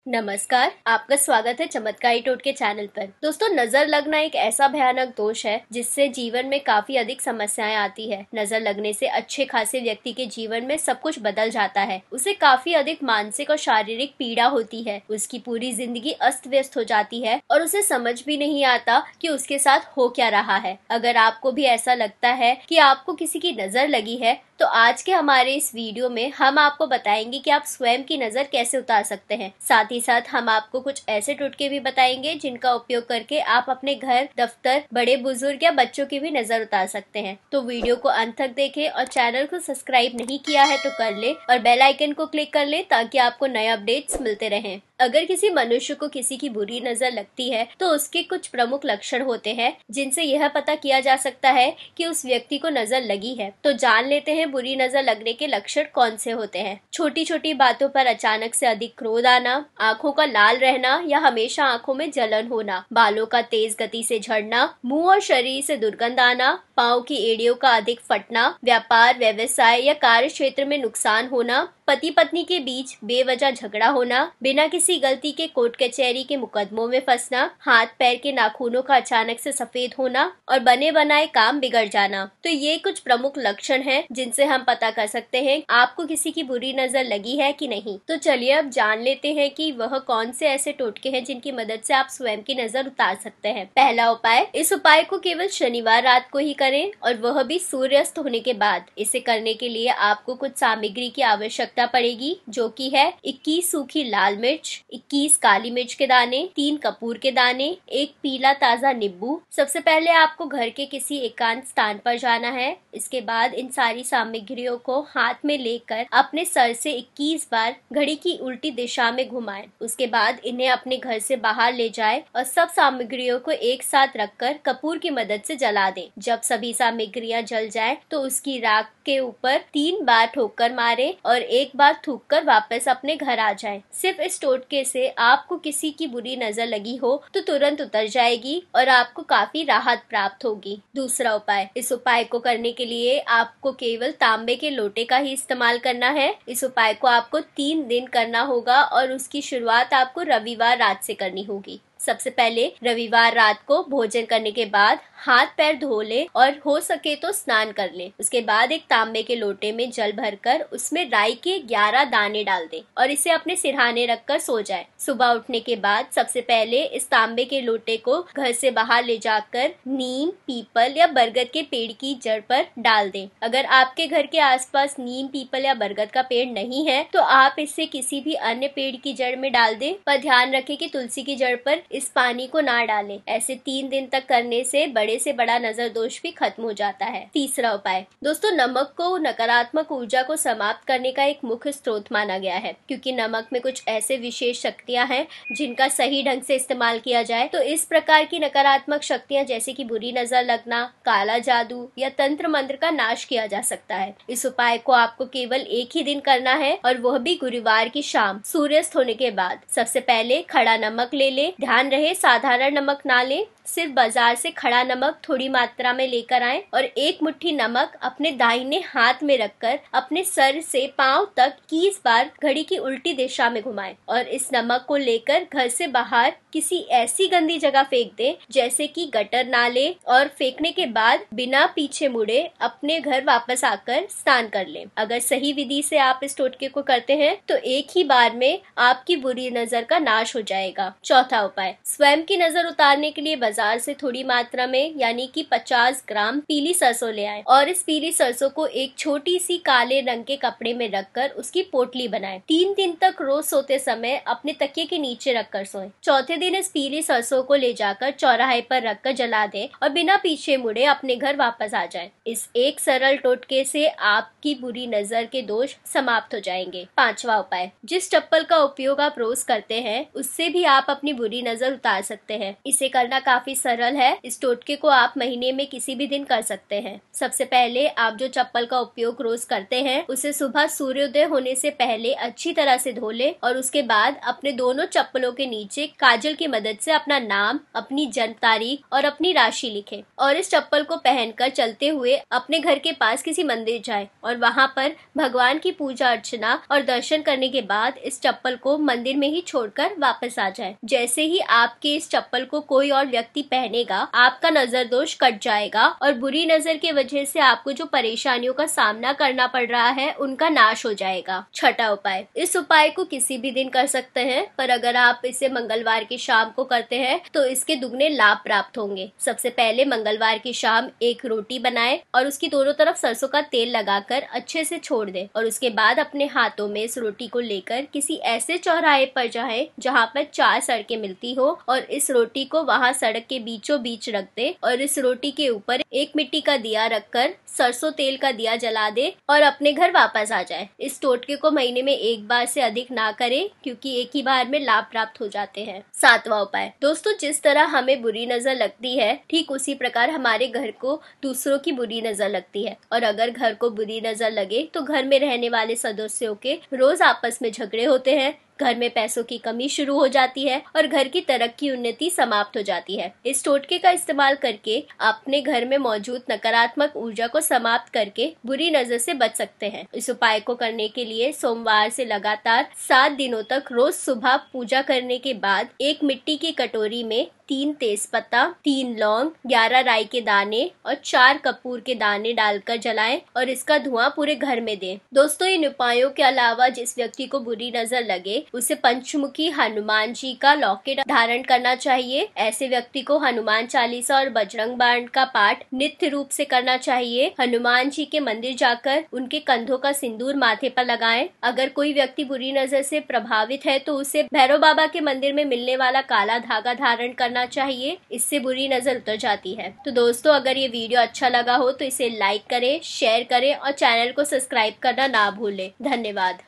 नमस्कार, आपका स्वागत है चमत्कारी टोटके चैनल पर। दोस्तों, नजर लगना एक ऐसा भयानक दोष है जिससे जीवन में काफी अधिक समस्याएं आती है। नजर लगने से अच्छे खासे व्यक्ति के जीवन में सब कुछ बदल जाता है। उसे काफी अधिक मानसिक और शारीरिक पीड़ा होती है। उसकी पूरी जिंदगी अस्त व्यस्त हो जाती है और उसे समझ भी नहीं आता कि उसके साथ हो क्या रहा है। अगर आपको भी ऐसा लगता है कि आपको किसी की नजर लगी है, तो आज के हमारे इस वीडियो में हम आपको बताएंगे कि आप स्वयं की नजर कैसे उतार सकते हैं। साथ ही साथ हम आपको कुछ ऐसे टोटके भी बताएंगे जिनका उपयोग करके आप अपने घर, दफ्तर, बड़े बुजुर्ग या बच्चों की भी नजर उतार सकते हैं। तो वीडियो को अंत तक देखें और चैनल को सब्सक्राइब नहीं किया है तो कर ले और बेल आइकन को क्लिक कर ले ताकि आपको नए अपडेट्स मिलते रहें। अगर किसी मनुष्य को किसी की बुरी नजर लगती है तो उसके कुछ प्रमुख लक्षण होते हैं जिनसे यह पता किया जा सकता है कि उस व्यक्ति को नजर लगी है। तो जान लेते हैं बुरी नजर लगने के लक्षण कौन से होते हैं। छोटी छोटी बातों पर अचानक से अधिक क्रोध आना, आंखों का लाल रहना या हमेशा आंखों में जलन होना, बालों का तेज गति से झड़ना, मुंह और शरीर से दुर्गंध आना, पाँव की एड़ियों का अधिक फटना, व्यापार, व्यवसाय या कार्य क्षेत्र में नुकसान होना, पति पत्नी के बीच बेवजह झगड़ा होना, बिना किसी गलती के कोर्ट कचहरी के मुकदमों में फंसना, हाथ पैर के नाखूनों का अचानक से सफेद होना और बने बनाए काम बिगड़ जाना। तो ये कुछ प्रमुख लक्षण हैं जिनसे हम पता कर सकते हैं आपको किसी की बुरी नजर लगी है कि नहीं। तो चलिए अब जान लेते हैं कि वह कौन से ऐसे टोटके हैं जिनकी मदद से आप स्वयं की नजर उतार सकते हैं। पहला उपाय, इस उपाय को केवल शनिवार रात को ही करें और वह भी सूर्यास्त होने के बाद। इसे करने के लिए आपको कुछ सामग्री की आवश्यकता पड़ेगी, जो कि है 21 सूखी लाल मिर्च, 21 काली मिर्च के दाने, 3 कपूर के दाने, 1 पीला ताजा नींबू। सबसे पहले आपको घर के किसी एकांत स्थान पर जाना है। इसके बाद इन सारी सामग्रियों को हाथ में लेकर अपने सर से 21 बार घड़ी की उल्टी दिशा में घुमाएं। उसके बाद इन्हें अपने घर से बाहर ले जाएं और सब सामग्रियों को एक साथ रखकर कपूर की मदद से जला दें। जब सभी सामग्रियां जल जाएं, तो उसकी राख के ऊपर 3 बार ठोकर मारें और एक बार थूक कर वापस अपने घर आ जाएं। सिर्फ इस टोटके से आपको किसी की बुरी नजर लगी हो तो तुरंत उतर जाएगी और आपको काफी राहत प्राप्त होगी। दूसरा उपाय, इस उपाय को करने के लिए आपको केवल तांबे के लोटे का ही इस्तेमाल करना है। इस उपाय को आपको 3 दिन करना होगा और उसकी शुरुआत आपको रविवार रात से करनी होगी। सबसे पहले रविवार रात को भोजन करने के बाद हाथ पैर धो ले और हो सके तो स्नान कर ले। उसके बाद एक तांबे के लोटे में जल भरकर उसमें राई के 11 दाने डाल दे और इसे अपने सिरहाने रखकर सो जाए। सुबह उठने के बाद सबसे पहले इस तांबे के लोटे को घर से बाहर ले जाकर नीम, पीपल या बरगद के पेड़ की जड़ पर डाल दें। अगर आपके घर के आसपास नीम, पीपल या बरगद का पेड़ नहीं है तो आप इसे किसी भी अन्य पेड़ की जड़ में डाल दें, पर ध्यान रखें कि तुलसी की जड़ पर इस पानी को ना डालें। ऐसे 3 दिन तक करने से बड़े से बड़ा नजर दोष भी खत्म हो जाता है। तीसरा उपाय, दोस्तों, नमक को नकारात्मक ऊर्जा को समाप्त करने का एक मुख्य स्रोत माना गया है, क्योंकि नमक में कुछ ऐसे विशेष शक्तियां हैं जिनका सही ढंग से इस्तेमाल किया जाए तो इस प्रकार की नकारात्मक शक्तियां जैसे कि बुरी नजर लगना, काला जादू या तंत्र मंत्र का नाश किया जा सकता है। इस उपाय को आपको केवल एक ही दिन करना है और वह भी गुरुवार की शाम सूर्यास्त होने के बाद। सबसे पहले खड़ा नमक ले ले। ध्यान रहे साधारण नमक ना लें, सिर्फ बाजार से खड़ा नमक थोड़ी मात्रा में लेकर आएं और एक मुट्ठी नमक अपने दाहिने हाथ में रखकर अपने सर से पांव तक 21 बार घड़ी की उल्टी दिशा में घुमाएं और इस नमक को लेकर घर से बाहर किसी ऐसी गंदी जगह फेंक दें जैसे कि गटर, नाले, और फेंकने के बाद बिना पीछे मुड़े अपने घर वापस आकर स्नान कर लें। अगर सही विधि से आप इस टोटके को करते हैं तो एक ही बार में आपकी बुरी नजर का नाश हो जाएगा। चौथा उपाय, स्वयं की नजर उतारने के लिए बाजार से थोड़ी मात्रा में यानी कि 50 ग्राम पीली सरसों ले आएं और इस पीली सरसों को एक छोटी सी काले रंग के कपड़े में रखकर उसकी पोटली बनाएं। 3 दिन तक रोज सोते समय अपने तकिए के नीचे रखकर सोएं। चौथे दिन इस पीली सरसों को ले जाकर चौराहे पर रखकर जला दें और बिना पीछे मुड़े अपने घर वापस आ जाएं। इस एक सरल टोटके से आपकी बुरी नजर के दोष समाप्त हो जाएंगे। पांचवा उपाय, जिस चप्पल का उपयोग आप रोज करते हैं उससे भी आप अपनी बुरी नजर नजर उतार सकते हैं। इसे करना काफी सरल है। इस टोटके को आप महीने में किसी भी दिन कर सकते हैं। सबसे पहले आप जो चप्पल का उपयोग रोज करते हैं उसे सुबह सूर्योदय होने से पहले अच्छी तरह से धो लें और उसके बाद अपने दोनों चप्पलों के नीचे काजल की मदद से अपना नाम, अपनी जन्म तारीख और अपनी राशि लिखें और इस चप्पल को पहनकर चलते हुए अपने घर के पास किसी मंदिर जाएं और वहां पर भगवान की पूजा अर्चना और दर्शन करने के बाद इस चप्पल को मंदिर में ही छोड़कर वापस आ जाएं। जैसे ही आपके इस चप्पल को कोई और व्यक्ति पहनेगा आपका नजर दोष कट जाएगा और बुरी नजर की वजह से आपको जो परेशानियों का सामना करना पड़ रहा है उनका नाश हो जाएगा। छठा उपाय, इस उपाय को किसी भी दिन कर सकते हैं, पर अगर आप इसे मंगलवार की शाम को करते हैं तो इसके दुगने लाभ प्राप्त होंगे। सबसे पहले मंगलवार की शाम एक रोटी बनाएं और उसकी दोनों तरफ सरसों का तेल लगाकर अच्छे से छोड़ दें और उसके बाद अपने हाथों में इस रोटी को लेकर किसी ऐसे चौराहे पर जाएं जहां पर 4 सड़कें मिलती हो और इस रोटी को वहां सड़क के बीचों बीच रख दे और इस रोटी के ऊपर एक मिट्टी का दिया रखकर सरसों तेल का दिया जला दे और अपने घर वापस आ जाए। इस टोटके को महीने में एक बार से अधिक ना करें क्योंकि एक ही बार में लाभ प्राप्त हो जाते हैं। सातवां उपाय, दोस्तों जिस तरह हमें बुरी नजर लगती है ठीक उसी प्रकार हमारे घर को दूसरों की बुरी नजर लगती है और अगर घर को बुरी नजर लगे तो घर में रहने वाले सदस्यों के रोज आपस में झगड़े होते हैं, घर में पैसों की कमी शुरू हो जाती है और घर की तरक्की उन्नति समाप्त हो जाती है। इस टोटके का इस्तेमाल करके अपने घर में मौजूद नकारात्मक ऊर्जा को समाप्त करके बुरी नजर से बच सकते हैं। इस उपाय को करने के लिए सोमवार से लगातार 7 दिनों तक रोज सुबह पूजा करने के बाद एक मिट्टी की कटोरी में 3 तेजपत्ता, 3 लौंग, 11 राई के दाने और 4 कपूर के दाने डालकर जलाएं और इसका धुआं पूरे घर में दें। दोस्तों इन उपायों के अलावा जिस व्यक्ति को बुरी नजर लगे उसे पंचमुखी हनुमान जी का लॉकेट धारण करना चाहिए। ऐसे व्यक्ति को हनुमान चालीसा और बजरंग बाण का पाठ नित्य रूप से करना चाहिए। हनुमान जी के मंदिर जाकर उनके कंधों का सिंदूर माथे पर लगाएं। अगर कोई व्यक्ति बुरी नजर से प्रभावित है तो उसे भैरव बाबा के मंदिर में मिलने वाला काला धागा धारण करना चाहिए, इससे बुरी नजर उतर जाती है। तो दोस्तों अगर ये वीडियो अच्छा लगा हो तो इसे लाइक करें, शेयर करें और चैनल को सब्सक्राइब करना ना भूलें। धन्यवाद।